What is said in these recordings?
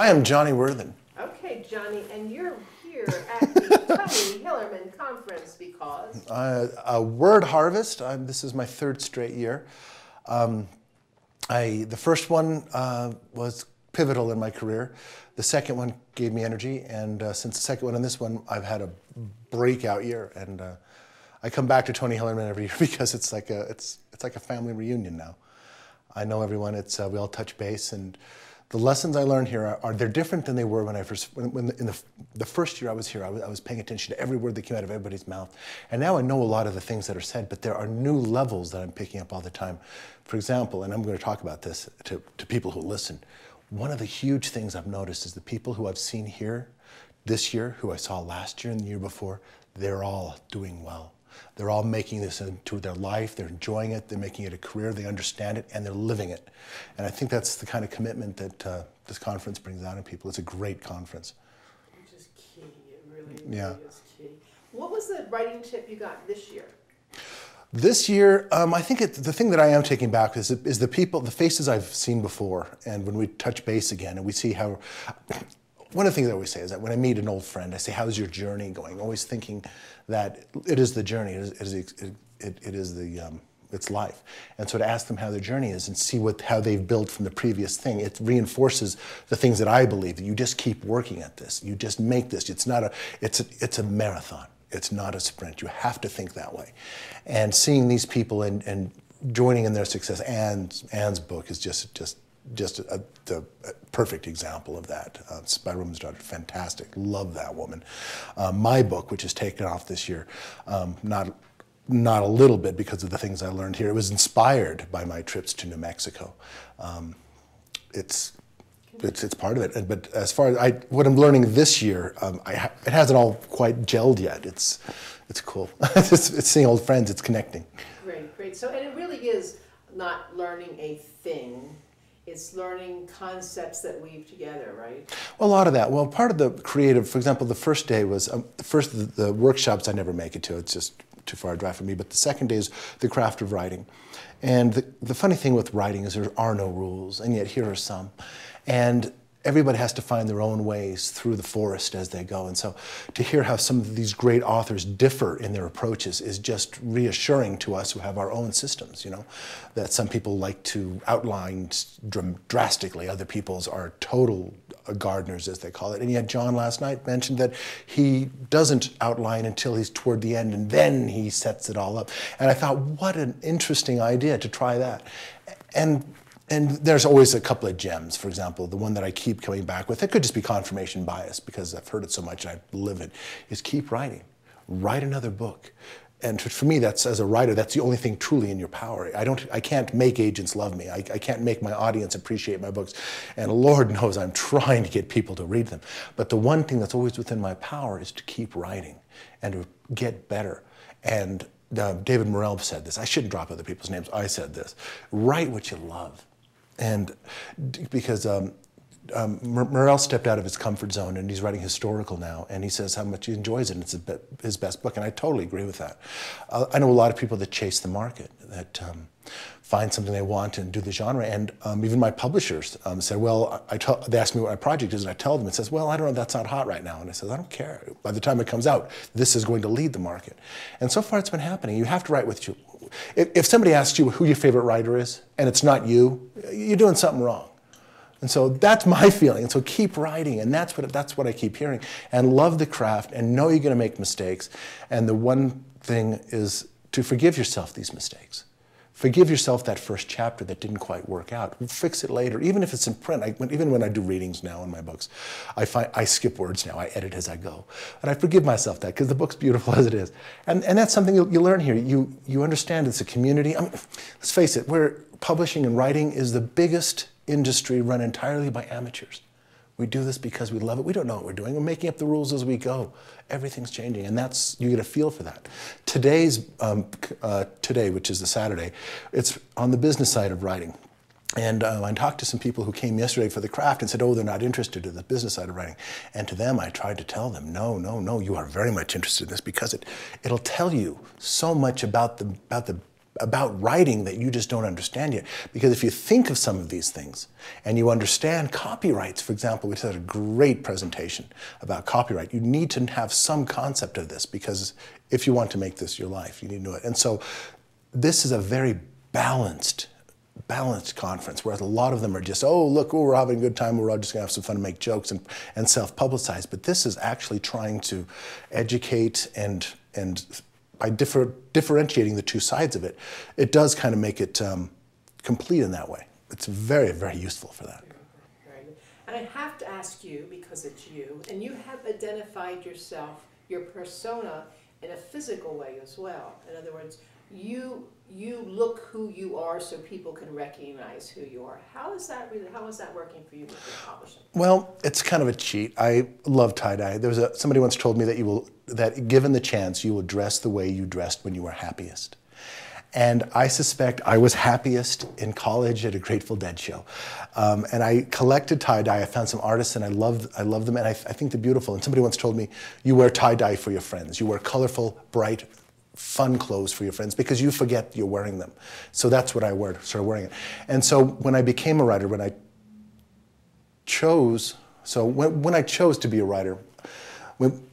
am Johnny Worthen. Okay, Johnny, and you're here at the Tony Hillerman Conference because? A word harvest. This is my third straight year. The first one was pivotal in my career. The second one gave me energy, and since the second one and this one, I've had a breakout year. And I come back to Tony Hillerman every year because it's like a family reunion now. I know everyone. We all touch base, and the lessons I learned here they're different than they were when in the first year I was here. I was paying attention to every word that came out of everybody's mouth, and now I know a lot of the things that are said. But there are new levels that I'm picking up all the time. For example, and I'm going to talk about this to people who listen. One of the huge things I've noticed is the people who I've seen here this year, who I saw last year and the year before, they're all doing well. They're all making this into their life. They're enjoying it. They're making it a career. They understand it, and they're living it. And I think that's the kind of commitment that this conference brings out in people. It's a great conference. Which is key. It really is key. What was the writing tip you got this year? This year, I think the thing that I am taking back is the people, the faces I've seen before. And when we touch base again and we see how, one of the things I always say is that when I meet an old friend, I say, how's your journey going? Always thinking that it is the journey, it's life. And so to ask them how their journey is and see how they've built from the previous thing, it reinforces the things that I believe, that you just keep working at this. You just make this. It's a marathon. It's not a sprint. You have to think that way. And seeing these people and joining in their success, Anne's book is just a perfect example of that. Spy Woman's Daughter, fantastic. Love that woman. My book, which has taken off this year, not a little bit because of the things I learned here. It was inspired by my trips to New Mexico. It's part of it. But as far as what I'm learning this year, it hasn't all quite gelled yet. It's cool. It's seeing old friends. It's connecting. Great. So, and it really is not learning a thing. It's learning concepts that weave together, right? Well, a lot of that. Well, part of the creative, for example, the first day was, the workshops I never make it to. It's just too far a drive for me. But the second day is the craft of writing. And the funny thing with writing is there are no rules, and yet here are some. And everybody has to find their own ways through the forest as they go. And so to hear how some of these great authors differ in their approaches is just reassuring to us who have our own systems, that some people like to outline drastically. Other people's are total gardeners, as they call it. And yet John last night mentioned that he doesn't outline until he's toward the end, and then he sets it all up. And I thought, what an interesting idea to try that. And there's always a couple of gems. For example, the one that I keep coming back with, it could just be confirmation bias because I've heard it so much and I live it, is keep writing. Write another book. And for me, as a writer, that's the only thing truly in your power. I can't make agents love me. I can't make my audience appreciate my books. And Lord knows I'm trying to get people to read them. But the one thing that's always within my power is to keep writing and to get better. And David Morrell said this. I shouldn't drop other people's names. I said this. Write what you love. And because Morrell stepped out of his comfort zone and he's writing historical now, and he says how much he enjoys it, and it's his best book, and I totally agree with that. I know a lot of people that chase the market, that find something they want and do the genre, and even my publishers said, well, they ask me what my project is, and I tell them, it says, well, I don't know, that's not hot right now, and I said, I don't care. By the time it comes out, this is going to lead the market. And so far it's been happening. You have to write with you. If somebody asks you who your favorite writer is, and it's not you, you're doing something wrong. And so that's my feeling. And so keep writing, and that's what I keep hearing. And love the craft, and know you're going to make mistakes. And the one thing is to forgive yourself these mistakes. Forgive yourself that first chapter that didn't quite work out. Fix it later, even if it's in print. Even when I do readings now in my books, I skip words now. I edit as I go. And I forgive myself that because the book's beautiful as it is. And that's something you learn here. You understand it's a community. I mean, let's face it, publishing and writing is the biggest industry run entirely by amateurs. We do this because we love it. We don't know what we're doing. We're making up the rules as we go. Everything's changing, and you get a feel for that. Today, which is the Saturday, it's on the business side of writing. And I talked to some people who came yesterday for the craft and said, oh, they're not interested in the business side of writing. And to them, I tried to tell them, no, you are very much interested in this because it'll tell you so much about the about writing that you just don't understand yet. Because if you think of some of these things and you understand copyrights, for example, we had a great presentation about copyright. You need to have some concept of this, because if you want to make this your life, you need to know it. And so this is a very balanced conference, whereas a lot of them are just, oh, look, we're having a good time, we're all just gonna have some fun and make jokes and self-publicize. But this is actually trying to educate, and by differentiating the two sides of it, it does kind of make it complete in that way. It's very, very useful for that. Very good. And I have to ask you, because it's you, and you have identified yourself, your persona, in a physical way as well. In other words, you look who you are so people can recognize who you are. How is that working for you with your publishing? Well, it's kind of a cheat. I love tie-dye. Somebody once told me that given the chance, you will dress the way you dressed when you were happiest. And I suspect I was happiest in college at a Grateful Dead show. And I collected tie-dye. I found some artists, and I love them, and I think they're beautiful. And somebody once told me, you wear tie-dye for your friends. You wear colorful, bright, fun clothes for your friends, because you forget you're wearing them. So that's what I started wearing it. And so when I became a writer, when I chose to be a writer,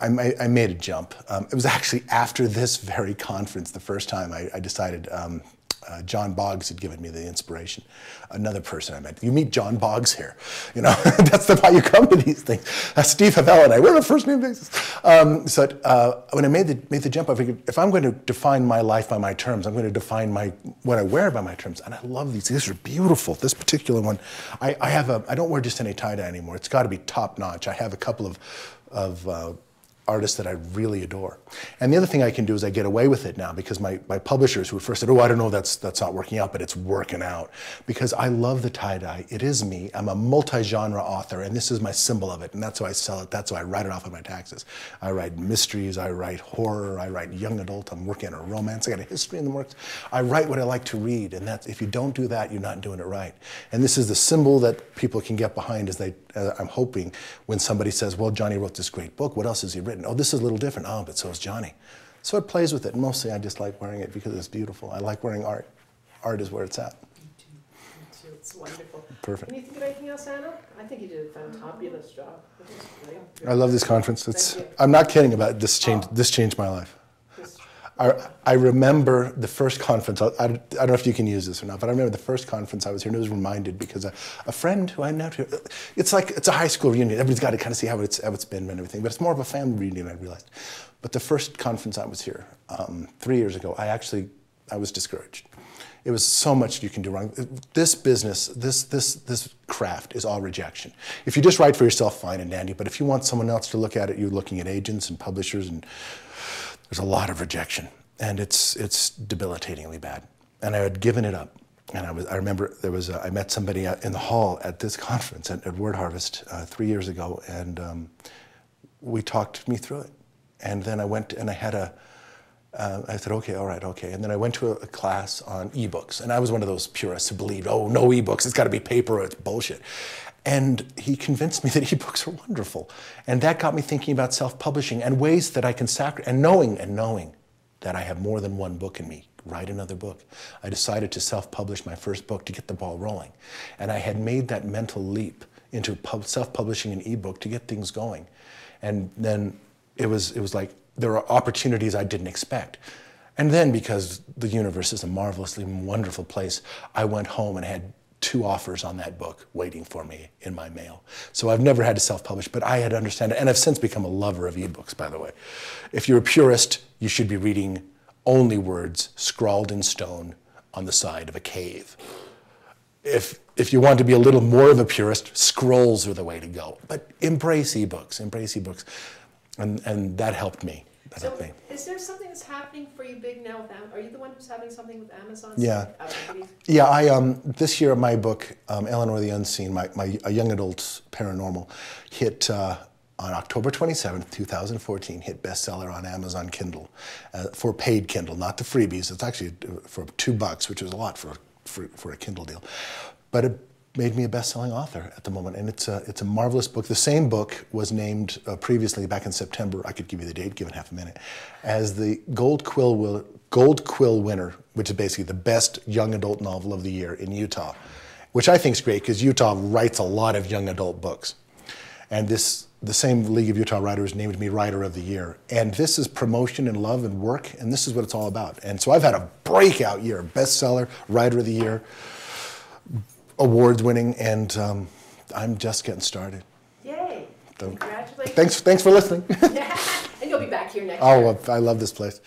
I made a jump. It was actually after this very conference, the first time I decided, John Boggs had given me the inspiration. Another person I met. You meet John Boggs here. You know, that's why you come to these things. Steve Havel and I, we're on a first name basis. When I made the jump, I figured, if I'm going to define my life by my terms, I'm going to define what I wear by my terms. And I love these. These are beautiful. This particular one, I don't wear just any tie-dye anymore. It's got to be top notch. I have a couple of artists that I really adore. And the other thing I can do is I get away with it now, because my publishers, who first said, oh, I don't know, that's not working out, but it's working out, because I love the tie-dye. It is me. I'm a multi-genre author, and this is my symbol of it, and that's how I sell it. That's how I write it off on my taxes. I write mysteries, I write horror, I write young adult, I'm working on a romance, I got a history in the works. I write what I like to read, and if you don't do that, you're not doing it right. And this is the symbol that people can get behind, I'm hoping, when somebody says, well, Johnny wrote this great book, what else has he written? Oh, this is a little different. Oh, but so is Johnny. So it plays with it. Mostly I just like wearing it because it's beautiful. I like wearing art. Art is where it's at. Me too. It's wonderful. Perfect. Can you think of anything else, Anna? I think you did a fantabulous job. That was great. I love this conference. I'm not kidding about it. This changed my life. I remember the first conference, I don't know if you can use this or not, but I remember the first conference I was here, and I was reminded because a friend who I know, it's a high school reunion. Everybody's got to kind of see how it's been and everything, but it's more of a family reunion, I realized. But the first conference I was here, 3 years ago, I was discouraged. It was so much you can do wrong. This business, this craft is all rejection. If you just write for yourself, fine and dandy, but if you want someone else to look at it, you're looking at agents and publishers, and there's a lot of rejection, and it's debilitatingly bad. And I had given it up, and I remember I met somebody in the hall at this conference at Word Harvest 3 years ago, and we talked me through it. And then I went and I said, okay, all right, okay. And then I went to a class on ebooks, and I was one of those purists who believed, oh, no ebooks, it's got to be paper, it's bullshit. And he convinced me that ebooks are wonderful. And that got me thinking about self-publishing and ways that I can sacrifice, and knowing that I have more than one book in me. Write another book. I decided to self-publish my first book to get the ball rolling. And I had made that mental leap into self-publishing an ebook to get things going. And then it was like there are opportunities I didn't expect. And then, because the universe is a marvelously wonderful place, I went home and had 2 offers on that book waiting for me in my mail. So I've never had to self-publish, but I had to understand it. And I've since become a lover of ebooks, by the way. If you're a purist, you should be reading only words scrawled in stone on the side of a cave. If you want to be a little more of a purist, scrolls are the way to go. But embrace ebooks, and that helped me. Is there something that's happening for you big now with Amazon? Are you the one who's having something with Amazon? Yeah. Yeah, this year my book, Eleanor the Unseen, a young adult paranormal, hit on October 27th, 2014, hit bestseller on Amazon Kindle for paid Kindle, not the freebies. It's actually for $2, which is a lot for a Kindle deal. But made me a best-selling author at the moment, and it's a marvelous book. The same book was named previously, back in September, I could give you the date, given half a minute, as the Gold Quill winner, which is basically the best young adult novel of the year in Utah, which I think is great because Utah writes a lot of young adult books. And the same League of Utah Writers named me Writer of the Year. And this is promotion and love and work, and this is what it's all about. And so I've had a breakout year, bestseller, Writer of the Year, awards winning, and I'm just getting started. Yay! So, congratulations. Thanks for listening. And you'll be back here next year. Oh, I love this place.